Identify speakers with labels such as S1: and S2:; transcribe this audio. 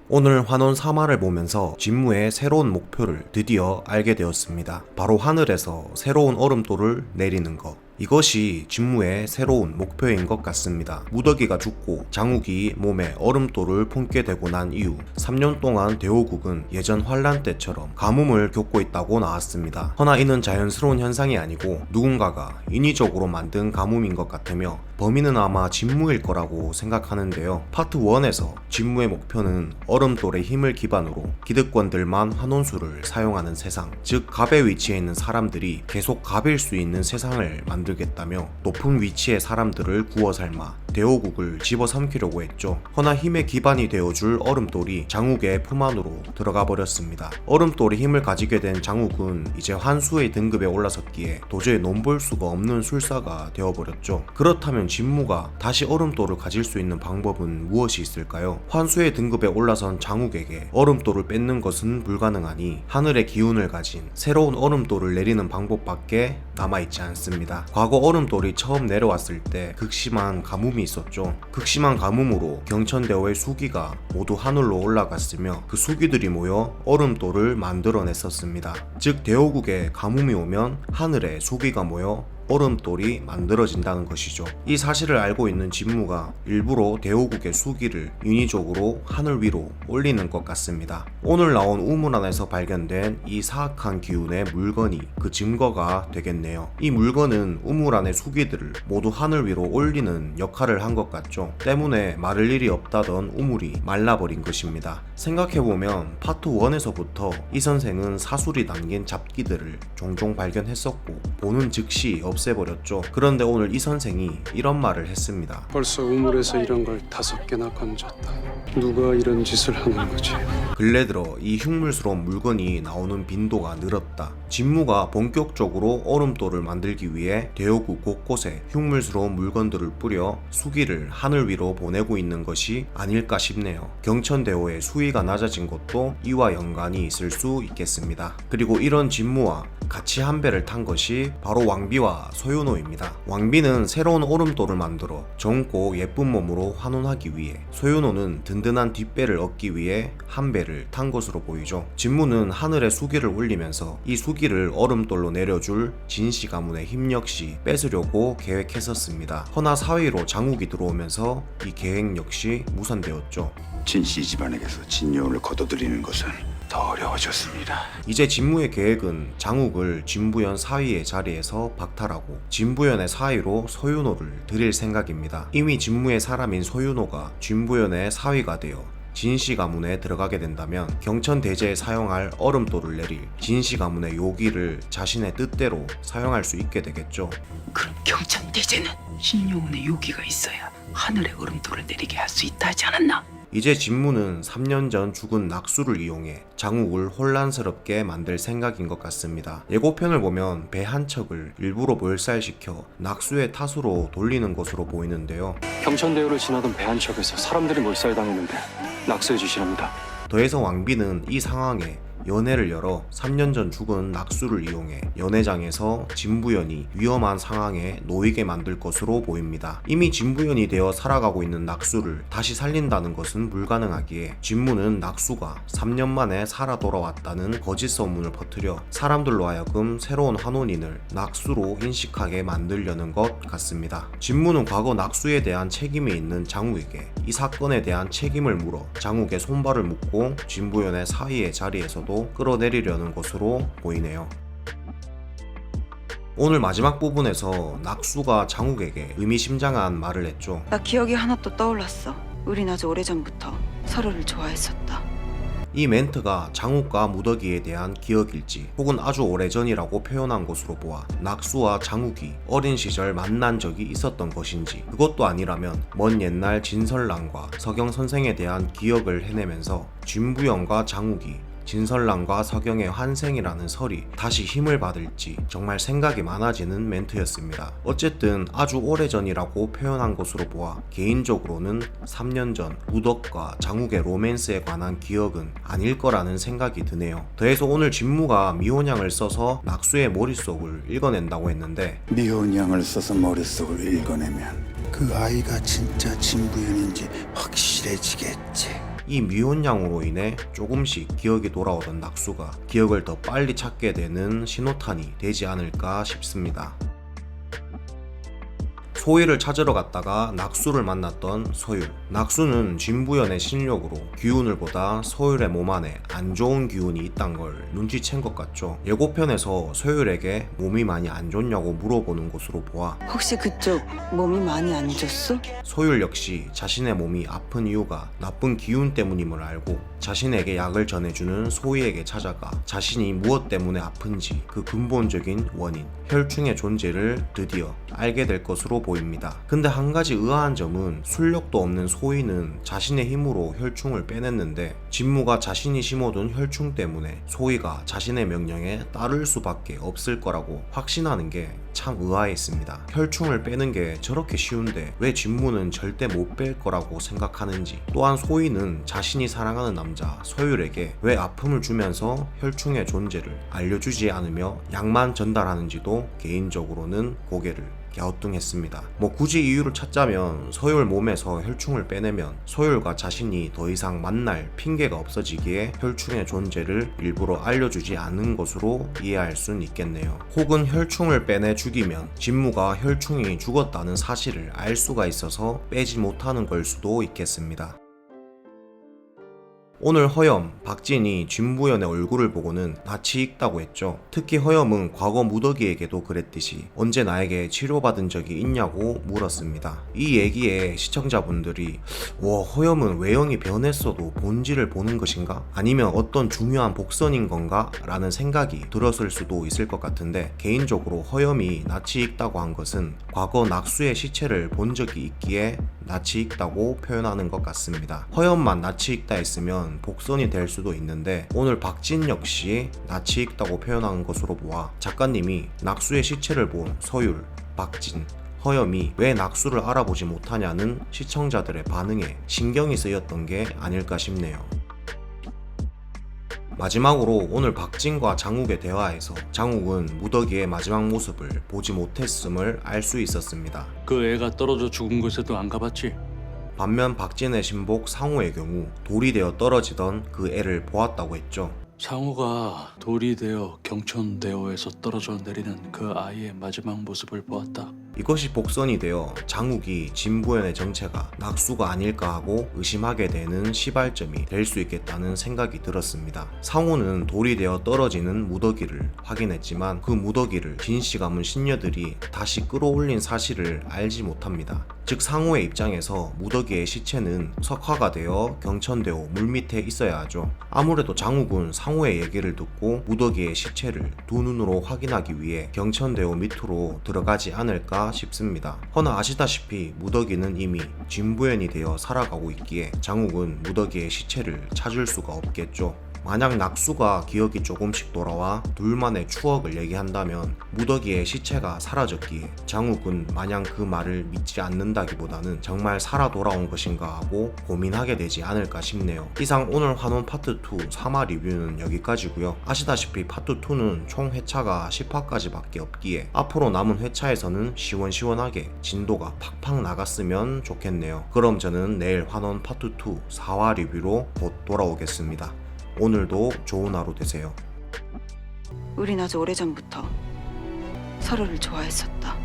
S1: 오늘 환원 3화를 보면서 진무의 새로운 목표를 드디어 알게 되었습니다. 바로 하늘에서 새로운 얼음돌을 내리는 것. 이것이 진무의 새로운 목표인 것 같습니다. 무더기가 죽고 장욱이 몸에 얼음돌을 품게 되고 난 이후 3년 동안 대호국은 예전 환란 때처럼 가뭄을 겪고 있다고 나왔습니다. 허나 이는 자연스러운 현상이 아니고 누군가가 인위적으로 만든 가뭄인 것 같으며 범인은 아마 진무일 거라고 생각하는데요. 파트 1에서 진무의 목표는 얼음돌의 힘을 기반으로 기득권들만 환원수를 사용하는 세상, 즉 갑의 위치에 있는 사람들이 계속 갑일 수 있는 세상을 만들겠다며 높은 위치의 사람들을 구워 삶아 대호국을 집어삼키려고 했죠. 허나 힘의 기반이 되어줄 얼음돌이 장욱의 품 안으로 들어가 버렸습니다. 얼음돌이 힘을 가지게 된 장욱은 이제 환수의 등급에 올라섰기에 도저히 논볼 수가 없는 술사가 되어버렸죠. 그렇다면 진무가 다시 얼음돌을 가질 수 있는 방법은 무엇이 있을까요? 환수의 등급에 올라선 장욱에게 얼음돌을 뺏는 것은 불가능하니 하늘의 기운을 가진 새로운 얼음돌을 내리는 방법밖에 남아있지 않습니다. 과거 얼음돌이 처음 내려왔을 때 극심한 가뭄이 있었죠. 극심한 가뭄으로 경천대오의 수기가 모두 하늘로 올라갔으며 그 수기들이 모여 얼음돌을 만들어냈었습니다. 즉 대호국에 가뭄이 오면 하늘에 수기가 모여 얼음돌이 만들어진다는 것이죠. 이 사실을 알고 있는 진무가 일부러 대호국의 수기를 인위적으로 하늘 위로 올리는 것 같습니다. 오늘 나온 우물 안에서 발견된 이 사악한 기운의 물건이 그 증거가 되겠네요. 이 물건은 우물 안의 수기들을 모두 하늘 위로 올리는 역할을 한 것 같죠. 때문에 마를 일이 없다던 우물이 말라버린 것입니다. 생각해보면 파트 1에서부터 이 선생은 사술이 담긴 잡기들을 종종 발견했었고 보는 즉시 없애버렸죠. 그런데 오늘 이 선생이 이런 말을 했습니다.
S2: 벌써 우물에서 이런 걸 5개나 건졌다. 누가 이런 짓을 하는 거지?
S1: 근래 들어 이 흉물스러운 물건이 나오는 빈도가 늘었다. 진무가 본격적으로 얼음돌을 만들기 위해 대호국 곳곳에 흉물스러운 물건들을 뿌려 수기를 하늘 위로 보내고 있는 것이 아닐까 싶네요. 경천대호의 수위가 낮아진 것도 이와 연관이 있을 수 있겠습니다. 그리고 이런 진무와 같이 한 배를 탄 것이 바로 왕비와 소윤호입니다. 왕비는 새로운 얼음돌을 만들어 젊고 예쁜 몸으로 환원하기 위해, 소윤호는 든든한 뒷배를 얻기 위해 한 배를 탄 것으로 보이죠. 진무는 하늘에 수기를 올리면서 이 수기를 얼음돌로 내려줄 진씨 가문의 힘 역시 뺏으려고 계획했었습니다. 허나 사위로 장욱이 들어오면서 이 계획 역시 무산되었죠.
S3: 진씨 집안에게서 진요를 거둬들이는 것은 더 어려워졌습니다.
S1: 이제 진무의 계획은 장욱을 진부연 사위의 자리에서 박탈하고 진부연의 사위로 소윤호를 들일 생각입니다. 이미 진무의 사람인 소윤호가 진부연의 사위가 되어 진씨 가문에 들어가게 된다면 경천대제에 사용할 얼음돌을 내릴 진씨 가문의 요기를 자신의 뜻대로 사용할 수 있게 되겠죠.
S4: 그럼 경천대제는 신용운의 요기가 있어야 하늘의 얼음돌을 내리게 할 수 있다 하지 않았나?
S1: 이제 진무는 3년 전 죽은 낙수를 이용해 장욱을 혼란스럽게 만들 생각인 것 같습니다. 예고편을 보면 배 한 척을 일부러 몰살시켜 낙수의 탓으로 돌리는 것으로 보이는데요.
S2: 경천대로를 지나던 배 한 척에서 사람들이 몰살당했는데 낙서해 주시랍니다.
S1: 더해서 왕비는 이 상황에 연회를 열어 3년 전 죽은 낙수를 이용해 연회장에서 진부연이 위험한 상황에 놓이게 만들 것으로 보입니다. 이미 진부연이 되어 살아가고 있는 낙수를 다시 살린다는 것은 불가능하기에 진무는 낙수가 3년 만에 살아 돌아왔다는 거짓 소문을 퍼뜨려 사람들로 하여금 새로운 환원인을 낙수로 인식하게 만들려는 것 같습니다. 진무는 과거 낙수에 대한 책임이 있는 장욱에게 이 사건에 대한 책임을 물어 장욱의 손발을 묶고 진부연의 사위의 자리에서도 끌어내리려는 것으로 보이네요. 오늘 마지막 부분에서 낙수가 장욱에게 의미심장한 말을 했죠.
S5: 나 기억이 하나 또 떠올랐어. 우린 아주 오래전부터 서로를 좋아했었다.
S1: 이 멘트가 장욱과 무더기에 대한 기억일지 혹은 아주 오래전이라고 표현한 것으로 보아 낙수와 장욱이 어린 시절 만난 적이 있었던 것인지, 그것도 아니라면 먼 옛날 진설랑과 서경선생에 대한 기억을 해내면서 진부연과 장욱이 진설랑과 서경의 환생이라는 설이 다시 힘을 받을지 정말 생각이 많아지는 멘트였습니다. 어쨌든 아주 오래전이라고 표현한 것으로 보아 개인적으로는 3년 전 무덕과 장욱의 로맨스에 관한 기억은 아닐 거라는 생각이 드네요. 더해서 오늘 진무가 미혼양을 써서 낙수의 머릿속을 읽어낸다고 했는데,
S3: 미혼양을 써서 머릿속을 읽어내면 그 아이가 진짜 진부연인지 확실해지겠지.
S1: 이 미혼양으로 인해 조금씩 기억이 돌아오던 낙수가 기억을 더 빨리 찾게 되는 신호탄이 되지 않을까 싶습니다. 소희를 찾으러 갔다가 낙수를 만났던 소율. 낙수는 진부연의 실력으로 기운을 보다 소율의 몸 안에 안 좋은 기운이 있단 걸 눈치챈 것 같죠. 예고편에서 소율에게 몸이 많이 안 좋냐고 물어보는 것으로 보아
S5: 혹시 그쪽 몸이 많이 안 좋소?
S1: 소율 역시 자신의 몸이 아픈 이유가 나쁜 기운 때문임을 알고 자신에게 약을 전해주는 소희에게 찾아가 자신이 무엇 때문에 아픈지 그 근본적인 원인, 혈충의 존재를 드디어 알게 될 것으로 보입니다. 근데 한 가지 의아한 점은 술력도 없는 소희는 자신의 힘으로 혈충을 빼냈는데 진무가 자신이 심어둔 혈충 때문에 소희가 자신의 명령에 따를 수밖에 없을 거라고 확신하는 게 참 의아했습니다. 혈충을 빼는 게 저렇게 쉬운데 왜 진무는 절대 못 뺄 거라고 생각하는지, 또한 소희는 자신이 사랑하는 남자 소율에게 왜 아픔을 주면서 혈충의 존재를 알려주지 않으며 약만 전달하는지도 개인적으로는 고개를 갸우뚱했습니다. 굳이 이유를 찾자면 소율 몸에서 혈충을 빼내면 소율과 자신이 더 이상 만날 핑계가 없어지기에 혈충의 존재를 일부러 알려주지 않은 것으로 이해할 순 있겠네요. 혹은 혈충을 빼내 죽이면 진무가 혈충이 죽었다는 사실을 알 수가 있어서 빼지 못하는 걸 수도 있겠습니다. 오늘 허염, 박진이 진부연의 얼굴을 보고는 낯이 익다고 했죠. 특히 허염은 과거 무더기에게도 그랬듯이 언제 나에게 치료받은 적이 있냐고 물었습니다. 이 얘기에 시청자분들이 허염은 외형이 변했어도 본질을 보는 것인가? 아니면 어떤 중요한 복선인 건가? 라는 생각이 들었을 수도 있을 것 같은데, 개인적으로 허염이 낯이 익다고 한 것은 과거 낙수의 시체를 본 적이 있기에 낯이 익다고 표현하는 것 같습니다. 허염만 낯이 익다 했으면 복선이 될 수도 있는데 오늘 박진 역시 낯이 익다고 표현한 것으로 보아 작가님이 낙수의 시체를 본 소율, 박진, 허염이 왜 낙수를 알아보지 못하냐는 시청자들의 반응에 신경이 쓰였던 게 아닐까 싶네요. 마지막으로 오늘 박진과 장욱의 대화에서 장욱은 무더기의 마지막 모습을 보지 못했음을 알 수 있었습니다.
S6: 그 애가 떨어져 죽은 곳에도 안 가봤지?
S1: 반면 박진의 신복 상우의 경우 돌이 되어 떨어지던 그 애를 보았다고 했죠.
S6: 상우가 돌이 되어 경천대오에서 떨어져 내리는 그 아이의 마지막 모습을 보았다.
S1: 이것이 복선이 되어 장욱이 진부연의 정체가 낙수가 아닐까 하고 의심하게 되는 시발점이 될 수 있겠다는 생각이 들었습니다. 상우는 돌이 되어 떨어지는 무더기를 확인했지만 그 무더기를 진씨 가문 신녀들이 다시 끌어올린 사실을 알지 못합니다. 즉 상우의 입장에서 무더기의 시체는 석화가 되어 경천대오 물밑에 있어야 하죠. 아무래도 장욱은 상우의 얘기를 듣고 무더기의 시체를 두 눈으로 확인하기 위해 경천대오 밑으로 들어가지 않을까 싶습니다. 허나 아시다시피 무더기는 이미 진부연이 되어 살아가고 있기에 장욱은 무더기의 시체를 찾을 수가 없겠죠. 만약 낙수가 기억이 조금씩 돌아와 둘만의 추억을 얘기한다면 무더기의 시체가 사라졌기에 장욱은 마냥 그 말을 믿지 않는다기보다는 정말 살아 돌아온 것인가 하고 고민하게 되지 않을까 싶네요. 이상 오늘 환원 파트 2 3화 리뷰는 여기까지고요. 아시다시피 파트 2는 총 회차가 10화까지 밖에 없기에 앞으로 남은 회차에서는 시원시원하게 진도가 팍팍 나갔으면 좋겠네요. 그럼 저는 내일 환원 파트 2 4화 리뷰로 곧 돌아오겠습니다. 오늘도 좋은 하루 되세요.
S5: 우린 아주 오래전부터 서로를 좋아했었다.